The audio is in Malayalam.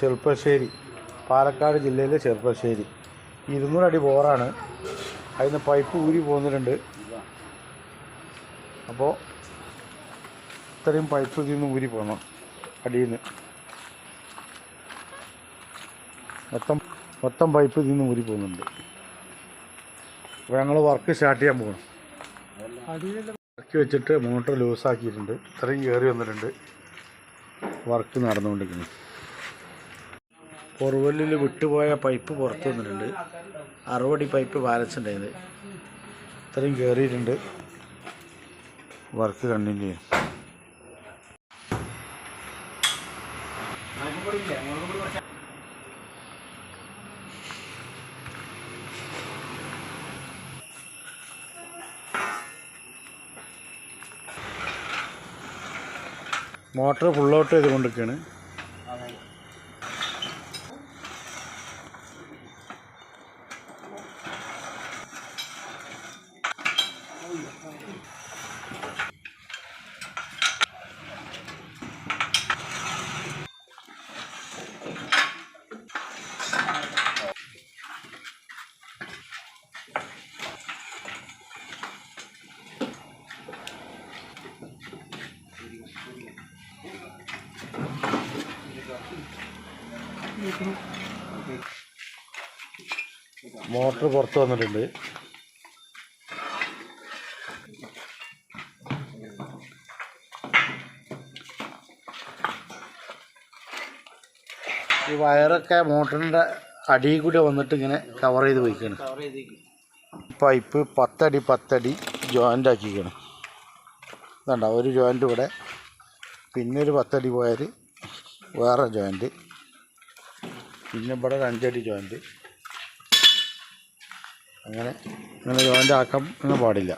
ചെറുപ്പശ്ശേരി, പാലക്കാട് ജില്ലയിലെ ചെറുപ്പശ്ശേരി 200 അടി ബോറാണ്. അതിന് പൈപ്പ് ഊരി പോകുന്നുണ്ട്. അപ്പോൾ ഇത്രയും പൈപ്പ് ഇതിൽ നിന്ന് ഊരി പോകണം. അടിയിൽ നിന്ന് മൊത്തം പൈപ്പ് ഇതിൽ നിന്ന് ഊരി പോകുന്നുണ്ട്. അപ്പോൾ ഞങ്ങൾ വർക്ക് സ്റ്റാർട്ട് ചെയ്യാൻ പോകണം. ഇറക്കി വെച്ചിട്ട് മോട്ടർ ലൂസാക്കിയിട്ടുണ്ട്. ഇത്രയും കയറി വന്നിട്ടുണ്ട്. വർക്ക് നടന്നുകൊണ്ടിരിക്കുന്നു. പൊറുവല്ലിൽ വിട്ടുപോയ പൈപ്പ് പുറത്ത് വന്നിട്ടുണ്ട്. 60 അടി പൈപ്പ് ബാലൻസ് ഉണ്ടായത്. ഇത്രയും കയറിയിട്ടുണ്ട്. വർക്ക് കണ്ടിന്യൂ ചെയ്യും. മോട്ടർ ഫുൾ ഔട്ട് ചെയ്തുകൊണ്ടിരിക്കുകയാണ്. മോട്ടർ പുറത്ത് വന്നിട്ടുണ്ട്. ഈ വയറൊക്കെ മോട്ടറിൻ്റെ അടിയിൽ കൂടി വന്നിട്ട് ഇങ്ങനെ കവർ ചെയ്ത് പോയിക്കാണ്. പൈപ്പ് 10 അടി ജോയിൻ്റ് ആക്കിക്കണം. ഇതുണ്ട, ഒരു ജോയിൻ്റ് ഇവിടെ, പിന്നെ ഒരു 10 അടി പോയാൽ വേറെ ജോയിൻ്റ്, പിന്നെ ഇവിടെ ഒരു 5 അടി ജോയിൻ്റ്. അങ്ങനെ ജോയിൻ്റ് ആക്കാൻ പാടില്ല.